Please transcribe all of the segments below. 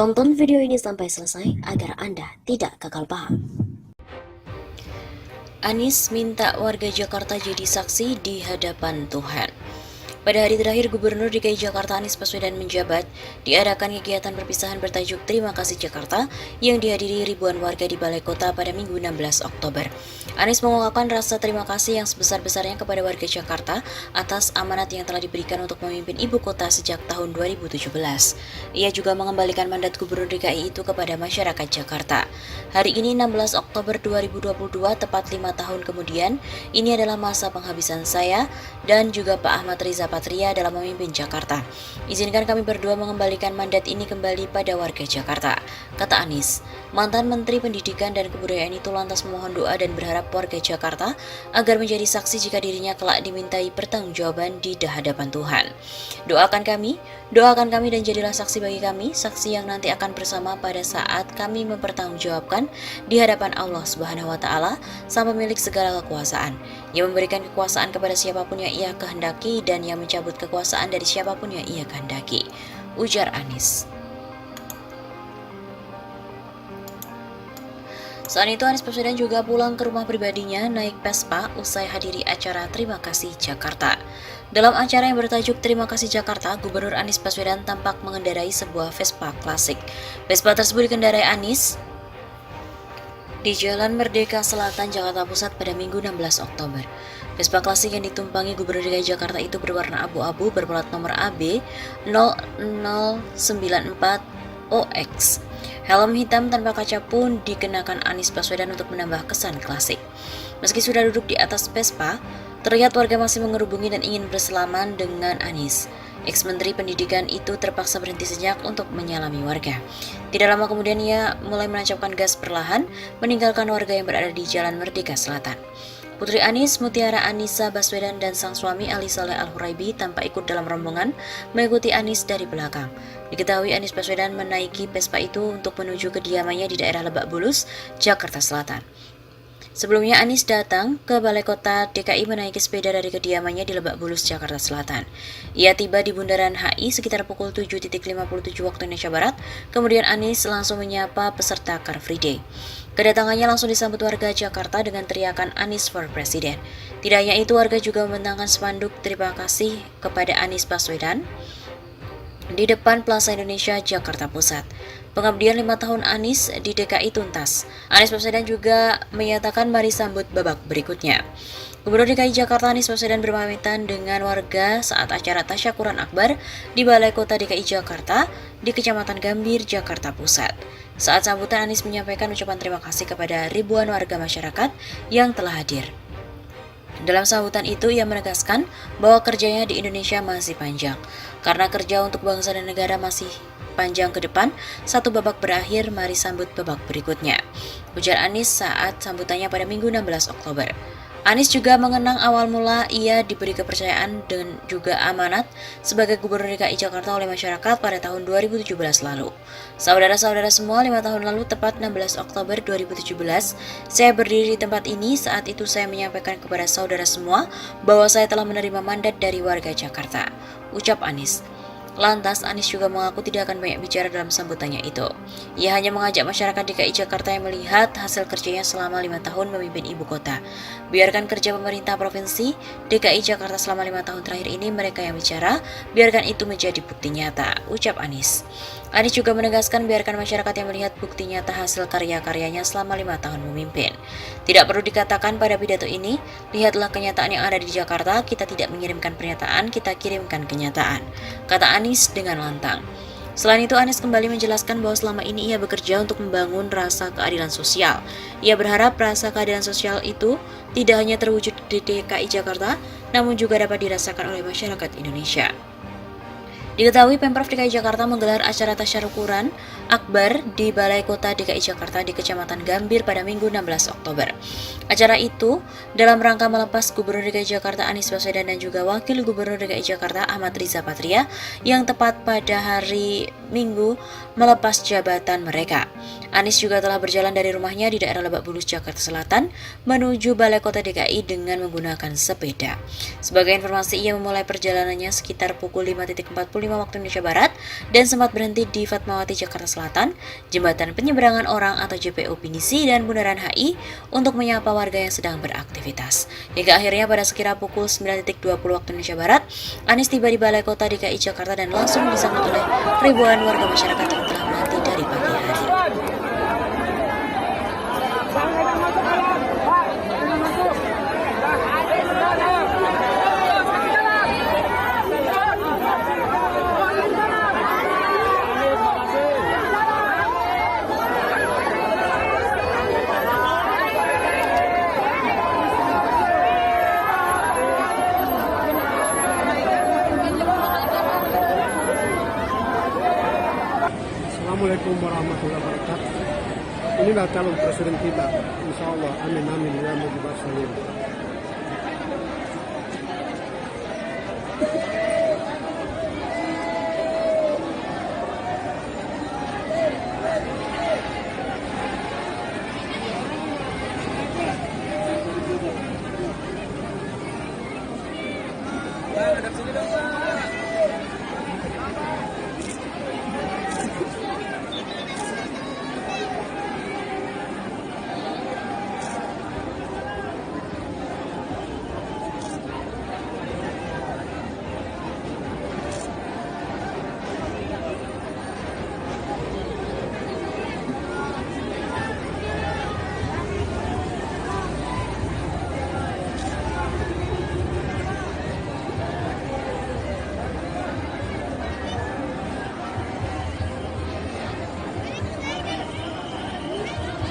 Tonton video ini sampai selesai agar Anda tidak gagal paham. Anies minta warga Jakarta jadi saksi di hadapan Tuhan. Pada hari terakhir Gubernur DKI Jakarta Anies Baswedan menjabat, diadakan kegiatan perpisahan bertajuk Terima Kasih Jakarta yang dihadiri ribuan warga di Balai Kota pada Minggu 16 Oktober. Anies mengungkapkan rasa terima kasih yang sebesar-besarnya kepada warga Jakarta atas amanat yang telah diberikan untuk memimpin ibu kota sejak tahun 2017. Ia juga mengembalikan mandat Gubernur DKI itu kepada masyarakat Jakarta. Hari ini 16 Oktober 2022, tepat 5 tahun kemudian, ini adalah masa penghabisan saya dan juga Pak Ahmad Riza Patria dalam memimpin Jakarta. Izinkan kami berdua mengembalikan mandat ini kembali pada warga Jakarta, kata Anies. Mantan Menteri Pendidikan dan Kebudayaan itu lantas memohon doa dan berharap warga Jakarta agar menjadi saksi jika dirinya kelak dimintai pertanggungjawaban di hadapan Tuhan. Doakan kami dan jadilah saksi bagi kami, saksi yang nanti akan bersama pada saat kami mempertanggungjawabkan di hadapan Allah Subhanahu wa Ta'ala, sang pemilik segala kekuasaan, yang memberikan kekuasaan kepada siapapun yang Ia kehendaki dan yang mencabut kekuasaan dari siapapun yang Ia kehendaki, ujar Anies. Saat itu Anies Baswedan juga pulang ke rumah pribadinya naik Vespa usai hadiri acara Terima Kasih Jakarta. Dalam acara yang bertajuk Terima Kasih Jakarta, Gubernur Anies Baswedan tampak mengendarai sebuah Vespa klasik. Vespa tersebut dikendarai Anies di Jalan Merdeka Selatan, Jakarta Pusat pada Minggu 16 Oktober. Vespa klasik yang ditumpangi Gubernur DKI Jakarta itu berwarna abu-abu berplat nomor AB 0094 OX. Helm hitam tanpa kaca pun dikenakan Anies Baswedan untuk menambah kesan klasik. Meski sudah duduk di atas Vespa, terlihat warga masih mengerubungi dan ingin bersalaman dengan Anies. Ex-Menteri Pendidikan itu terpaksa berhenti sejenak untuk menyalami warga. Tidak lama kemudian ia mulai menancapkan gas perlahan, meninggalkan warga yang berada di Jalan Merdeka Selatan. Putri Anies, Mutiara Anissa Baswedan dan sang suami Ali Saleh Al-Huraibi tanpa ikut dalam rombongan mengikuti Anies dari belakang. Diketahui Anies Baswedan menaiki Vespa itu untuk menuju kediamannya di daerah Lebak Bulus, Jakarta Selatan. Sebelumnya Anies datang ke Balai Kota DKI menaiki sepeda dari kediamannya di Lebak Bulus, Jakarta Selatan. Ia tiba di Bundaran HI sekitar pukul 7.57 waktu Indonesia Barat, kemudian Anies langsung menyapa peserta Car Free Day. Kedatangannya langsung disambut warga Jakarta dengan teriakan Anies for President. Tidak hanya itu, warga juga membentangkan spanduk terima kasih kepada Anies Baswedan di depan Plaza Indonesia, Jakarta Pusat. Pengabdian 5 tahun Anies di DKI tuntas. Anies Baswedan juga menyatakan mari sambut babak berikutnya. Gubernur DKI Jakarta Anies Baswedan berpamitan dengan warga saat acara tasyakuran akbar di Balai Kota DKI Jakarta di Kecamatan Gambir, Jakarta Pusat. Saat sambutan, Anies menyampaikan ucapan terima kasih kepada ribuan warga masyarakat yang telah hadir. Dalam sambutan itu, ia menegaskan bahwa kerjanya di Indonesia masih panjang. Karena kerja untuk bangsa dan negara masih panjang ke depan, satu babak berakhir, mari sambut babak berikutnya, ujar Anies saat sambutannya pada Minggu 16 Oktober. Anies juga mengenang awal mula ia diberi kepercayaan dan juga amanat sebagai Gubernur DKI Jakarta oleh masyarakat pada tahun 2017 lalu. Saudara-saudara semua, 5 tahun lalu tepat 16 Oktober 2017, saya berdiri di tempat ini. Saat itu saya menyampaikan kepada saudara semua bahwa saya telah menerima mandat dari warga Jakarta, ucap Anies. Lantas, Anies juga mengaku tidak akan banyak bicara dalam sambutannya itu. Ia hanya mengajak masyarakat DKI Jakarta yang melihat hasil kerjanya selama 5 tahun memimpin ibu kota. Biarkan kerja pemerintah provinsi DKI Jakarta selama 5 tahun terakhir ini mereka yang bicara, biarkan itu menjadi bukti nyata, ucap Anies. Anies juga menegaskan biarkan masyarakat yang melihat bukti nyata hasil karya-karyanya selama 5 tahun memimpin. Tidak perlu dikatakan pada pidato ini, lihatlah kenyataan yang ada di Jakarta, kita tidak mengirimkan pernyataan, kita kirimkan kenyataan, kata Anies dengan lantang. Selain itu, Anies kembali menjelaskan bahwa selama ini ia bekerja untuk membangun rasa keadilan sosial. Ia berharap rasa keadilan sosial itu tidak hanya terwujud di DKI Jakarta, namun juga dapat dirasakan oleh masyarakat Indonesia. Diketahui Pemprov DKI Jakarta menggelar acara tasyakuran akbar di Balai Kota DKI Jakarta di Kecamatan Gambir pada Minggu 16 Oktober. Acara itu dalam rangka melepas Gubernur DKI Jakarta Anies Baswedan dan juga Wakil Gubernur DKI Jakarta Ahmad Riza Patria yang tepat pada hari Minggu melepas jabatan mereka. Anies juga telah berjalan dari rumahnya di daerah Lebak Bulus, Jakarta Selatan menuju Balai Kota DKI dengan menggunakan sepeda. Sebagai informasi, ia memulai perjalanannya sekitar pukul 5.45 waktu Indonesia Barat dan sempat berhenti di Fatmawati, Jakarta Selatan, Jembatan Penyeberangan Orang atau JPO Pinisi dan Bundaran HI untuk menyapa warga yang sedang beraktivitas. Hingga akhirnya pada sekira pukul 9.20 waktu Indonesia Barat, Anies tiba di Balai Kota DKI Jakarta dan langsung disambut oleh ribuan warga masyarakat yang telah menanti dari pagi hari. Assalamualaikum warahmatullahi wabarakatuh. Inilah calon presiden kita, insya Allah. Amin amin ya mujibas salim.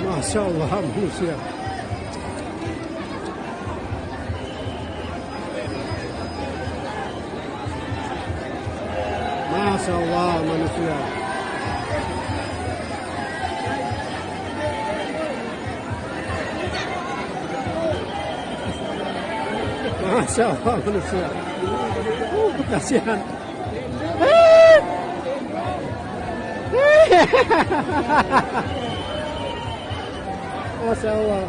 Masya Allah manusia. Masya Allah manusia. Masya Allah manusia. Kasihan. Masya Allah.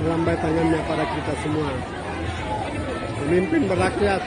Melambai tangannya pada kita semua. Pemimpin berakyat.